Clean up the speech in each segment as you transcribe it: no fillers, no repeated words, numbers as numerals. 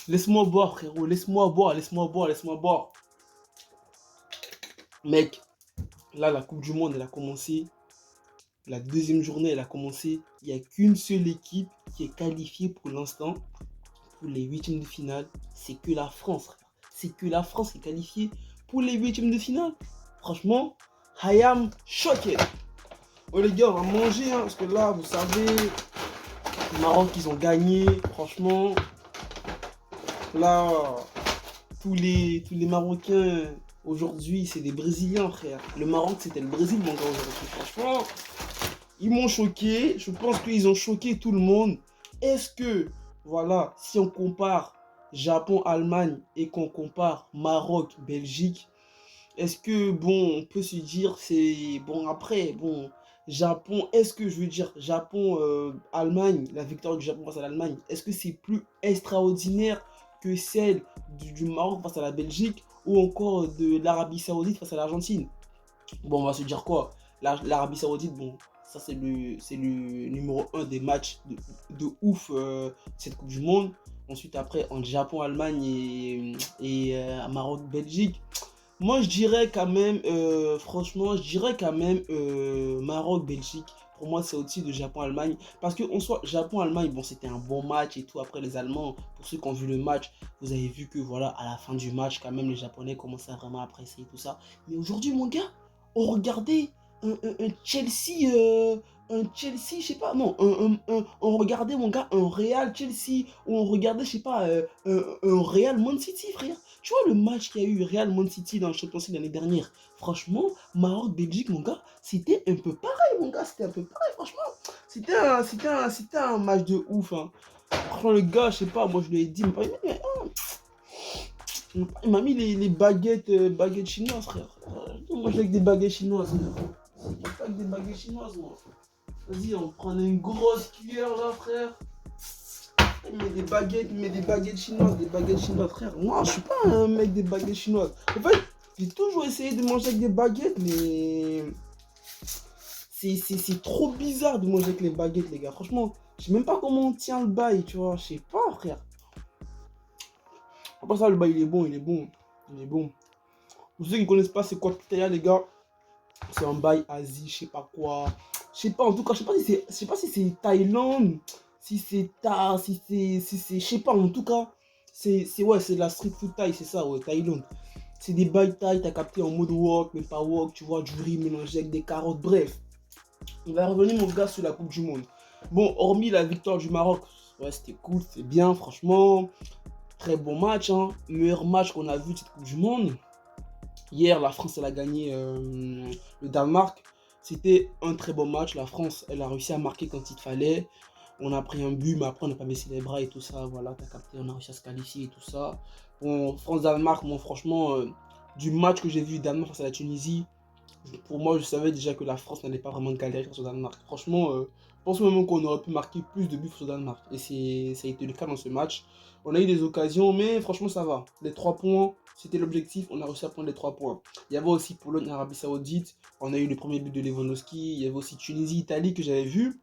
Laisse-moi boire, frérot. Laisse-moi boire, laisse-moi boire, laisse-moi boire. Mec, là, la Coupe du Monde, elle a commencé. La deuxième journée, elle a commencé. Il n'y a qu'une seule équipe qui est qualifiée pour l'instant pour les huitièmes de finale. C'est que la France, frère. C'est que la France qui est qualifiée pour les huitièmes de finale. Franchement, I am shocked. Oh les gars, on va manger, hein, parce que là, vous savez, le Maroc, ils ont gagné. Franchement, là, tous les Marocains, aujourd'hui, c'est des Brésiliens, frère. Le Maroc, c'était le Brésil, mon gars, aujourd'hui. Franchement, ils m'ont choqué. Je pense qu'ils ont choqué tout le monde. Est-ce que, voilà, si on compare Japon-Allemagne et qu'on compare Maroc-Belgique, est-ce que, bon, on peut se dire, c'est... Bon, après, bon, Japon, est-ce que, je veux dire, Japon-Allemagne, la victoire du Japon face à l'Allemagne, est-ce que c'est plus extraordinaire que celle du Maroc face à la Belgique ou encore de l'Arabie Saoudite face à l'Argentine? Bon, on va se dire quoi? L'Arabie Saoudite, bon, ça c'est le numéro un des matchs de ouf cette Coupe du Monde. Ensuite, après, en Japon, Allemagne et Maroc, Belgique. Moi, je dirais quand même, franchement, je dirais quand même Maroc, Belgique. Pour moi, c'est au-dessus de Japon, Allemagne. Parce que, en soit, Japon, Allemagne, bon, c'était un bon match et tout. Après, les Allemands, pour ceux qui ont vu le match, vous avez vu que, voilà, à la fin du match, quand même, les Japonais commençaient à vraiment apprécier tout ça. Mais aujourd'hui, mon gars, on regardait un Chelsea, je sais pas, non, on regardait, mon gars, un Real Chelsea, ou on regardait, je sais pas, un Real Man City, frère. Tu vois le match qu'il y a eu Real Man City dans le Champions League l'année dernière. Franchement, Maroc-Belgique, mon gars, c'était un peu pareil, mon gars. C'était un peu pareil, franchement. C'était un match de ouf. Hein. Franchement, le gars, je sais pas, moi je lui ai dit, il m'a mis les baguettes chinoises, frère. Moi, j'ai avec des baguettes chinoises, frère. C'est pas avec des baguettes chinoises, moi. Vas-y, on prend une grosse cuillère, là, frère. Il met des baguettes chinoises, frère. Moi, je suis pas un mec des baguettes chinoises. En fait, j'ai toujours essayé de manger avec des baguettes, mais c'est trop bizarre de manger avec les baguettes, les gars. Franchement, je sais même pas comment on tient le bail, tu vois. Je sais pas, frère. Après ça, le bail, il est bon, il est bon. Il est bon. Pour ceux qui ne connaissent pas, c'est quoi le Pitaya, les gars? C'est un bail Asie, je sais pas quoi. Je sais pas, en tout cas, je sais pas si c'est Thaïlande, je sais pas, en tout cas, ouais, c'est de la street food Thaï, c'est ça, ouais, Thaïlande. C'est des bails Thaï, t'as capté en mode wok, mais pas wok, tu vois, du riz mélangé avec des carottes, bref. On va revenir, mon gars, sur la Coupe du Monde. Bon, hormis la victoire du Maroc, ouais, c'était cool, c'était bien, franchement. Très bon match, hein. Meilleur match qu'on a vu de cette Coupe du Monde. Hier, la France, elle a gagné le Danemark. C'était un très bon match. La France, elle a réussi à marquer quand il fallait. On a pris un but, mais après, on n'a pas baissé les bras et tout ça. Voilà, t'as capté, on a réussi à se qualifier et tout ça. Bon, France-Danemark, bon, franchement, du match que j'ai vu Danemark face à la Tunisie, pour moi, je savais déjà que la France n'allait pas vraiment galérer face au Danemark. Franchement, je pense même qu'on aurait pu marquer plus de buts face au Danemark. Et ça a été le cas dans ce match. On a eu des occasions, mais franchement, ça va. Les 3 points, c'était l'objectif. On a réussi à prendre les 3 points. Il y avait aussi Pologne-Arabie Saoudite. On a eu le premier but de Lewandowski. Il y avait aussi Tunisie-Italie que j'avais vu.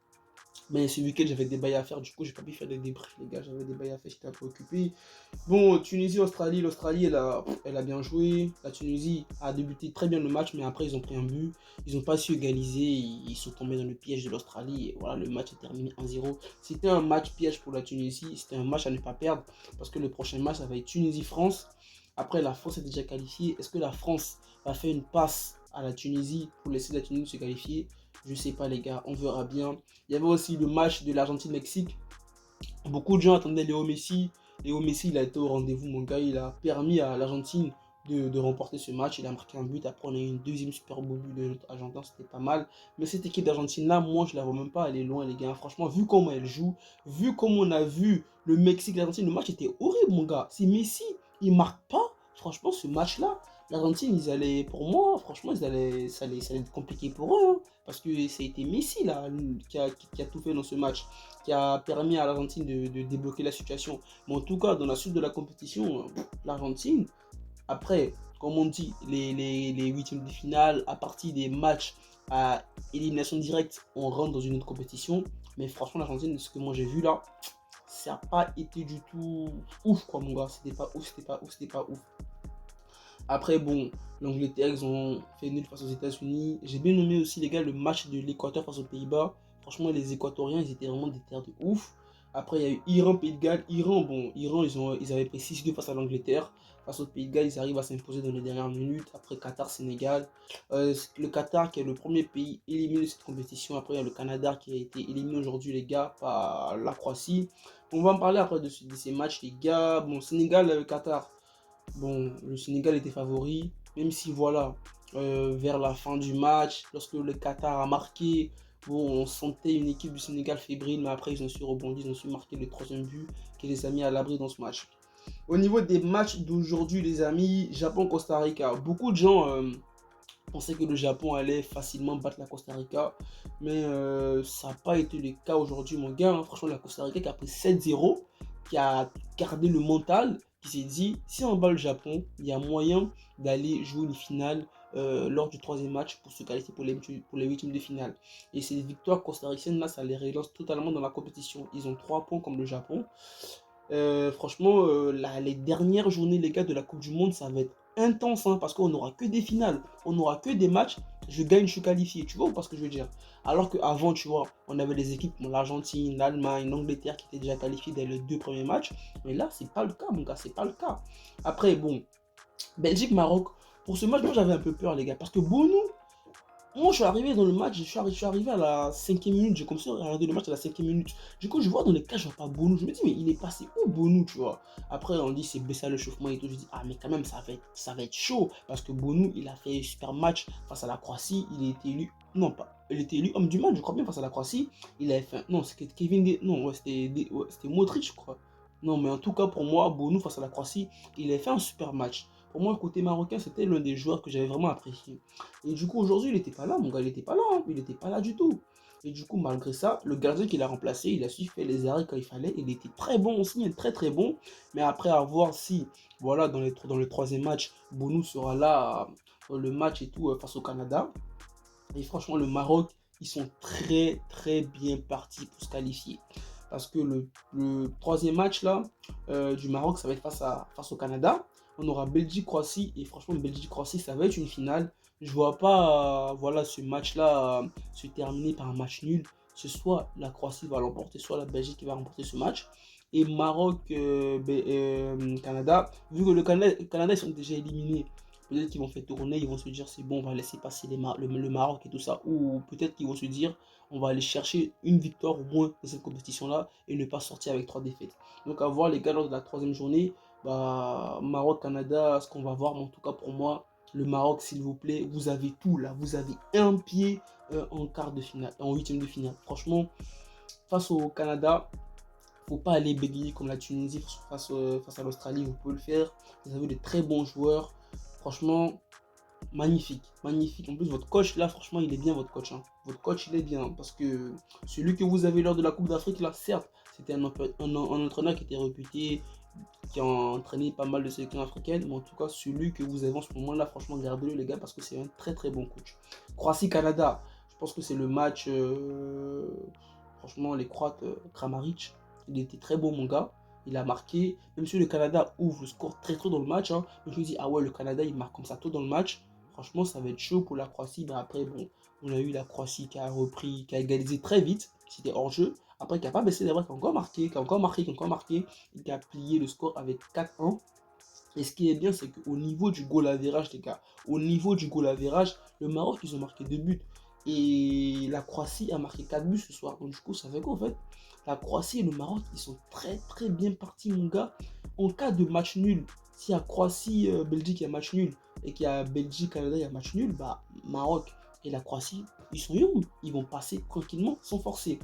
Mais ce week-end, j'avais des bails à faire. Du coup, j'ai pas pu faire des débriefs, les gars. J'avais des bails à faire. J'étais un peu occupé. Bon, Tunisie-Australie. L'Australie, elle a bien joué. La Tunisie a débuté très bien le match. Mais après, ils ont pris un but. Ils n'ont pas su égaliser. Ils sont tombés dans le piège de l'Australie. Et voilà, le match est terminé 1-0. C'était un match piège pour la Tunisie. C'était un match à ne pas perdre. Parce que le prochain match, ça va être Tunisie-France. Après, la France est déjà qualifiée. Est-ce que la France va faire une passe à la Tunisie pour laisser la Tunisie se qualifier? Je sais pas, les gars, on verra bien. Il y avait aussi le match de l'Argentine-Mexique. Beaucoup de gens attendaient Léo Messi. Léo Messi, il a été au rendez-vous, mon gars. Il a permis à l'Argentine de remporter ce match. Il a marqué un but. Après, on a eu une deuxième super beau but de notre Argentin. C'était pas mal. Mais cette équipe d'Argentine-là, moi, je la vois même pas. Elle est loin, les gars. Franchement, vu comment elle joue, vu comment on a vu le Mexique, l'Argentine, le match était horrible, mon gars. Si Messi, il marque pas, franchement, ce match-là, l'Argentine, ils allaient, pour moi, franchement, ça allait être compliqué pour eux. Hein, parce que ça a été Messi, là, qui a tout fait dans ce match, qui a permis à l'Argentine de débloquer la situation. Mais en tout cas, dans la suite de la compétition, l'Argentine, après, comme on dit, les huitièmes de finale, à partir des matchs à élimination directe, on rentre dans une autre compétition. Mais franchement, l'Argentine, ce que moi j'ai vu là, ça n'a pas été du tout ouf, quoi, mon gars. C'était pas ouf, c'était pas ouf, c'était pas ouf. Après, bon, l'Angleterre, ils ont fait nul face aux États-Unis. J'ai bien nommé aussi, les gars, le match de l'Équateur face aux Pays-Bas. Franchement, les Équatoriens, ils étaient vraiment des terres de ouf. Après, il y a eu Iran, Pays de Galles. Iran, bon, Iran, ils avaient pris 6-2 face à l'Angleterre. Face au Pays de Galles, ils arrivent à s'imposer dans les dernières minutes. Après, Qatar, Sénégal. Le Qatar, qui est le premier pays éliminé de cette compétition. Après, il y a le Canada qui a été éliminé aujourd'hui, les gars, par la Croatie. On va en parler après de ces matchs, les gars. Bon, Sénégal, Qatar. Bon, le Sénégal était favori, même si voilà, vers la fin du match, lorsque le Qatar a marqué, bon, on sentait une équipe du Sénégal fébrile, mais après ils ont su rebondir, ils ont su marquer le troisième but qui les a mis à l'abri dans ce match. Au niveau des matchs d'aujourd'hui, les amis, Japon-Costa Rica, beaucoup de gens pensaient que le Japon allait facilement battre la Costa Rica, mais ça n'a pas été le cas aujourd'hui, mon gars. Hein. Franchement, la Costa Rica qui a pris 7-0, qui a gardé le mental, qui s'est dit, si on bat le Japon, il y a moyen d'aller jouer une finale lors du troisième match pour se qualifier pour les huitièmes de finale. Et ces victoires costariciennes-là, ça les relance totalement dans la compétition. Ils ont 3 points comme le Japon. Franchement, les dernières journées, les gars, de la Coupe du Monde, ça va être intense, hein, parce qu'on n'aura que des finales, on n'aura que des matchs. Je gagne, je suis qualifié, tu vois ou pas ce que je veux dire? Alors qu'avant, tu vois, on avait des équipes comme l'Argentine, l'Allemagne, l'Angleterre qui étaient déjà qualifiées dès les 2 premiers matchs. Mais là, c'est pas le cas, mon gars, c'est pas le cas. Après, bon, Belgique-Maroc, pour ce match, moi j'avais un peu peur, les gars, parce que Bonou, moi, je suis arrivé dans le match, je suis arrivé à la 5e minute, j'ai commencé à regarder le match à la 5e minute. Du coup, je vois dans les cas, je vois pas Bonou. Je me dis, mais il est passé où Bonou, tu vois? Après, on dit, c'est baissé à l'échauffement et tout. Je dis, ah, mais quand même, ça va être chaud. Parce que Bonou, il a fait un super match face à la Croatie. Il a été élu, non, pas, il était élu homme du match, je crois bien, face à la Croatie. Il avait fait, non, c'était Kevin, non, ouais, c'était Modric, je crois. Non, mais en tout cas, pour moi, Bonou face à la Croatie, il a fait un super match. Pour moi, côté marocain, c'était l'un des joueurs que j'avais vraiment apprécié. Et du coup, aujourd'hui, il n'était pas là, mon gars, il n'était pas là, hein. Il n'était pas là du tout. Et du coup, malgré ça, le gardien qu'il a remplacé, il a su faire les arrêts quand il fallait. Il était très bon aussi, très très bon. Mais après, à voir si, voilà, dans le troisième match, Bonou sera là dans le match et tout face au Canada. Et franchement, le Maroc, ils sont très très bien partis pour se qualifier. Parce que le troisième match là, du Maroc, ça va être face au Canada. On aura Belgique-Croatie. Et franchement, Belgique-Croatie, ça va être une finale. Je vois pas voilà, ce match-là se terminer par un match nul. Ce soit la Croatie va l'emporter, soit la Belgique qui va remporter ce match. Et Maroc-Canada, vu que le Canada, ils sont déjà éliminés, peut-être qu'ils vont faire tourner, ils vont se dire c'est bon, on va laisser passer le Maroc et tout ça. Ou peut-être qu'ils vont se dire on va aller chercher une victoire au moins dans cette compétition-là et ne pas sortir avec 3 défaites. Donc à voir les gars lors de la troisième journée, bah, Maroc-Canada, ce qu'on va voir, mais en tout cas pour moi, le Maroc, s'il vous plaît, vous avez tout là. Vous avez un pied en quart de finale, en huitième de finale. Franchement, face au Canada, faut pas aller bégayer comme la Tunisie face à l'Australie, vous pouvez le faire. Vous avez de très bons joueurs. Franchement, magnifique, magnifique. En plus, votre coach, là, franchement, il est bien, votre coach. Hein. Votre coach, il est bien. Parce que celui que vous avez lors de la Coupe d'Afrique, là, certes, c'était un entraîneur qui était réputé, qui a entraîné pas mal de sélections africaines. Mais en tout cas, celui que vous avez en ce moment-là, franchement, gardez-le, les gars, parce que c'est un très, très bon coach. Croatie-Canada, je pense que c'est le match. Franchement, les Croates, Kramaric, il était très bon, mon gars. Il a marqué, même si le Canada ouvre le score très tôt dans le match, hein, je me dis, ah ouais, le Canada, il marque comme ça tôt dans le match. Franchement, ça va être chaud pour la Croatie. Mais après, bon, on a eu la Croatie qui a repris, qui a égalisé très vite. C'était hors jeu. Après, qui n'a pas baissé les bras, qui a encore marqué, qui a encore marqué, qui a encore marqué. Et qui a plié le score avec 4-1. Et ce qui est bien, c'est qu'au niveau du goal average, les gars, au niveau du goal average, le Maroc, ils ont marqué 2 buts. Et la Croatie a marqué 4 buts ce soir. Donc, du coup, ça fait quoi en fait? La Croatie et le Maroc, ils sont très très bien partis, mon gars. En cas de match nul, si à Croatie-Belgique, il y a match nul, et qu'il y a Belgique-Canada, il y a match nul, bah, Maroc et la Croatie, ils sont young. Ils vont passer tranquillement, sans forcer.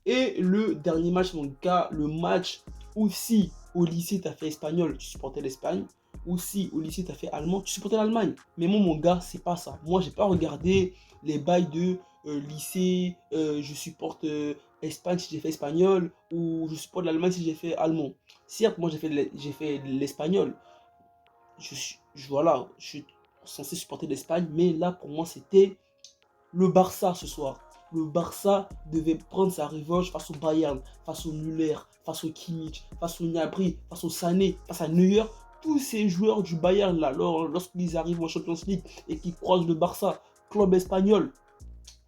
Et le dernier match, mon gars, le match où si au lycée tu as fait espagnol, tu supportais l'Espagne, ou si au lycée tu as fait allemand, tu supportais l'Allemagne. Mais moi, mon gars, c'est pas ça. Moi, j'ai pas regardé les bails de lycée, je supporte Espagne si j'ai fait espagnol, ou je supporte l'Allemagne si j'ai fait allemand. Certes, moi j'ai fait l'espagnol. Voilà, je suis censé supporter l'Espagne, mais là pour moi c'était le Barça ce soir. le Barça devait prendre sa revanche face au Bayern, face au Müller, face au Kimmich, face au Gnabry, face au Sané, face à Neuer. Tous ces joueurs du Bayern, là, lorsqu'ils arrivent en Champions League et qu'ils croisent le Barça, club espagnol,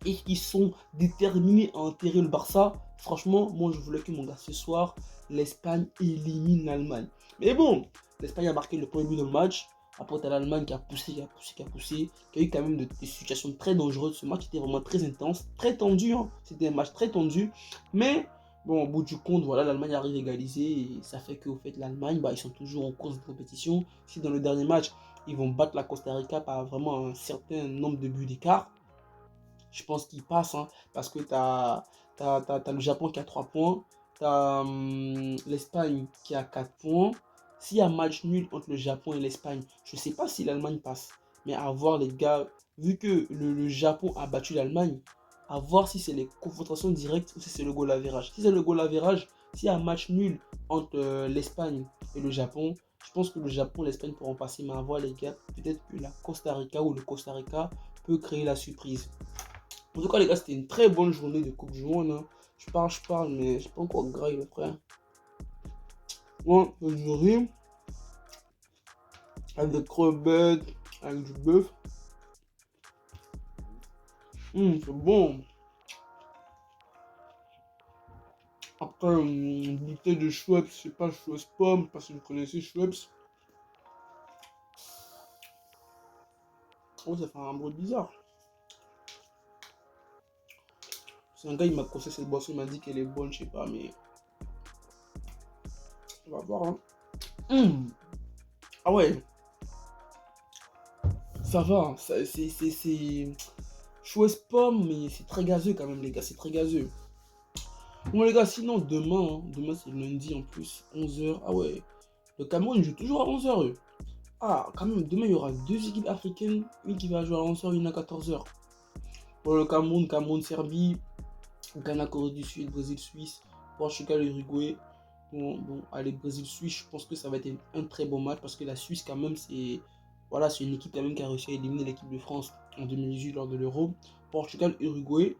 et qui sont déterminés à enterrer le Barça, franchement, moi je voulais que mon gars ce soir, l'Espagne élimine l'Allemagne. Mais bon, l'Espagne a marqué le premier but dans le match. Après, t'as l'Allemagne qui a poussé, qui a eu quand même des situations très dangereuses. Ce match était vraiment très intense, très tendu. Hein. C'était un match très tendu. Mais bon, au bout du compte, voilà, l'Allemagne arrive à égaliser. Et ça fait qu'au fait, l'Allemagne, bah, ils sont toujours en course de compétition. Si dans le dernier match, ils vont battre la Costa Rica par vraiment un certain nombre de buts d'écart, je pense qu'il passe, hein, parce que tu as, le Japon qui a 3 points, tu as l'Espagne qui a 4 points. S'il y a match nul entre le Japon et l'Espagne, je ne sais pas si l'Allemagne passe. Mais à voir les gars, vu que le Japon a battu l'Allemagne, à voir si c'est les confrontations directes ou si c'est le goal average. Si c'est le goal average, s'il y a un match nul entre l'Espagne et le Japon, je pense que le Japon et l'Espagne pourront passer. Mais à voir les gars, peut-être que la Costa Rica ou le Costa Rica peut créer la surprise. En tout cas, les gars, c'était une très bonne journée de Coupe du Monde. Hein. Je parle, mais j'ai pas encore graille, le frère. Moi, je riz avec des crevettes, avec du bœuf. C'est bon. Après, une bouteille de Schweppes, je sais pas, Schweppes pomme, parce que vous connaissez Schweppes. Oh, ça fait un bruit bizarre. C'est un gars, il m'a conseillé cette boisson, il m'a dit qu'elle est bonne, je sais pas, mais on va voir. Hein. Ah ouais, ça va, c'est chouette pomme, mais c'est très gazeux quand même, les gars, c'est très gazeux. Bon, les gars, sinon, demain c'est lundi en plus, 11h. Ah ouais, le Cameroun joue toujours à 11h, eux. Ah, quand même, demain il y aura deux équipes africaines, une qui va jouer à 11h, une à 14h. Pour le Cameroun, Serbie, Ghana, Corée du Sud, Brésil, Suisse, Portugal, Uruguay. Bon, allez, Brésil, Suisse, je pense que ça va être un très bon match parce que la Suisse, quand même, c'est voilà, c'est une équipe quand même qui a réussi à éliminer l'équipe de France en 2018 lors de l'Euro. Portugal, Uruguay,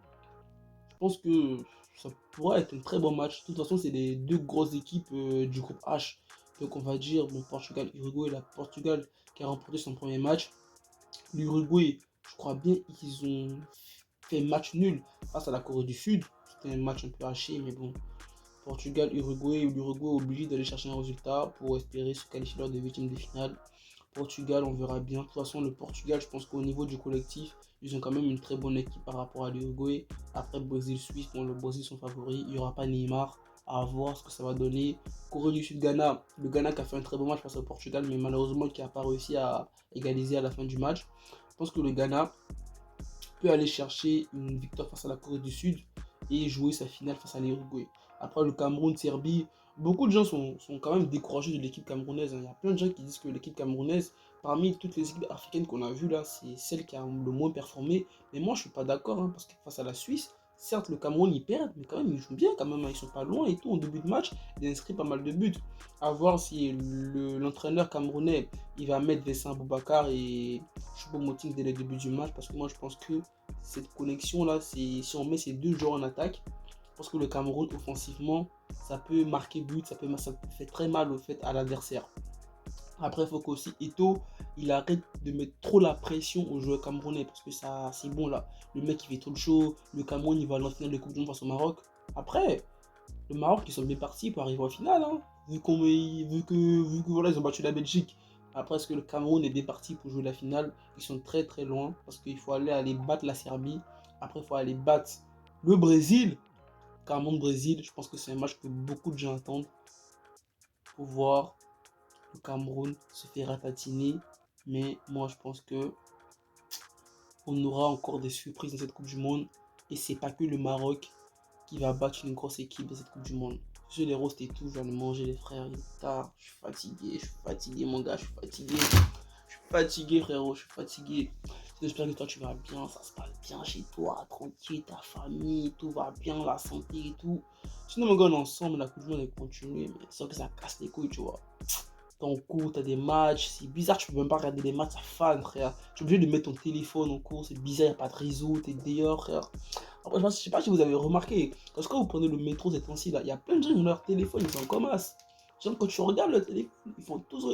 je pense que ça pourrait être un très bon match. De toute façon, c'est les deux grosses équipes du groupe H. Donc, on va dire, bon, Portugal, Uruguay, la Portugal qui a remporté son premier match. L'Uruguay, je crois bien qu'ils ont fait match nul face à la Corée du Sud. C'était un match un peu haché, mais bon. Portugal, Uruguay, l'Uruguay est obligé d'aller chercher un résultat pour espérer se qualifier lors des huitièmes de finale. Portugal, on verra bien. De toute façon, le Portugal, je pense qu'au niveau du collectif, ils ont quand même une très bonne équipe par rapport à l'Uruguay. Après, Brésil-Suisse, bon, le Brésil sont favoris. Il n'y aura pas Neymar. À voir ce que ça va donner. Corée du Sud, Ghana. Le Ghana qui a fait un très bon match face au Portugal, mais malheureusement qui n'a pas réussi à égaliser à la fin du match. Je pense que le Ghana peut aller chercher une victoire face à la Corée du Sud et jouer sa finale face à l'Uruguay. Après le Cameroun, Serbie, beaucoup de gens sont quand même découragés de l'équipe camerounaise. Il y a plein de gens qui disent que l'équipe camerounaise, parmi toutes les équipes africaines qu'on a vues là, c'est celle qui a le moins performé. Mais moi je suis pas d'accord parce que face à la Suisse, certes le Cameroun ils perdent, mais quand même ils jouent bien quand même. Ils sont pas loin et tout. En début de match, ils inscrivent pas mal de buts. À voir si l'entraîneur camerounais il va mettre Vincent Boubacar et Choupo-Moting dès le début du match parce que moi je pense que cette connexion là, si on met ces deux joueurs en attaque, parce que le Cameroun offensivement, ça peut marquer but, ça peut faire très mal au fait à l'adversaire. Après, il faut qu'aussi Eto'o, il arrête de mettre trop la pression aux joueurs camerounais parce que ça, c'est bon là. Le mec il fait trop le show, le Cameroun il va à la finale de Coupe du Monde face au Maroc. Après, le Maroc ils sont bien partis pour arriver en finale, hein. Vu que voilà, ils ont battu la Belgique. Après, est-ce que le Cameroun est bien parti pour jouer la finale? Ils sont très très loin parce qu'il faut aller battre la Serbie. Après, il faut aller battre le Brésil. Cameroun-Brésil, je pense que c'est un match que beaucoup de gens attendent pour voir le Cameroun se faire ratatiner. Mais moi, je pense que on aura encore des surprises dans cette Coupe du Monde. Et c'est pas que le Maroc qui va battre une grosse équipe dans cette Coupe du Monde. Je les roast et tout, je vais aller manger les frères, il est tard, je suis fatigué mon gars, je suis fatigué. Je suis fatigué frérot, je suis fatigué. J'espère que toi tu vas bien, ça se passe bien chez toi, tranquille, ta famille, tout va bien, la santé et tout. Sinon mon gars, on est ensemble, la Coupe du Monde est continuée, mais sans que ça casse les couilles, tu vois. t'es en cours, t'as des matchs, c'est bizarre, tu peux même pas regarder les matchs, ça fan, frère. Tu es obligé de mettre ton téléphone en cours, c'est bizarre, y a pas de réseau, t'es dehors, frère. Après, je sais pas si vous avez remarqué, parce que quand vous prenez le métro ces temps-ci, là, il y a plein de gens qui ont leur téléphone, ils sont comme as. Genre, quand tu regardes le téléphone,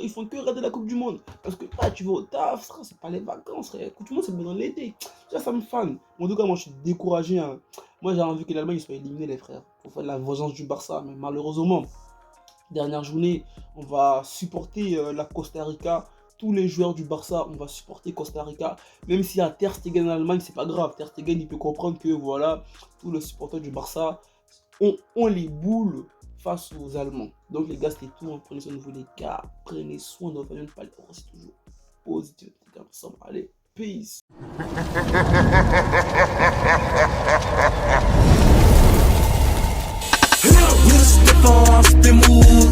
ils font que regarder la Coupe du Monde. Parce que là, tu vas au taf, frère, c'est pas les vacances, frère. La Coupe du Monde, c'est pendant l'été. Ça me fan. En tout cas, moi, je suis découragé, hein. Moi, j'ai envie que l'Allemagne soit éliminée, les frères. Pour faire la vengeance du Barça, mais malheureusement, dernière journée, on va supporter la Costa Rica. Tous les joueurs du Barça, on va supporter Costa Rica. Même s'il y a Ter Stegen en Allemagne, c'est pas grave. Ter Stegen, il peut comprendre que voilà, tous les supporters du Barça ont les boules face aux Allemands. Donc les gars, c'était tout. Prenez soin de vous les gars. Prenez soin de votre famille. C'est toujours positif. Ensemble. Allez, peace. Step on, step move.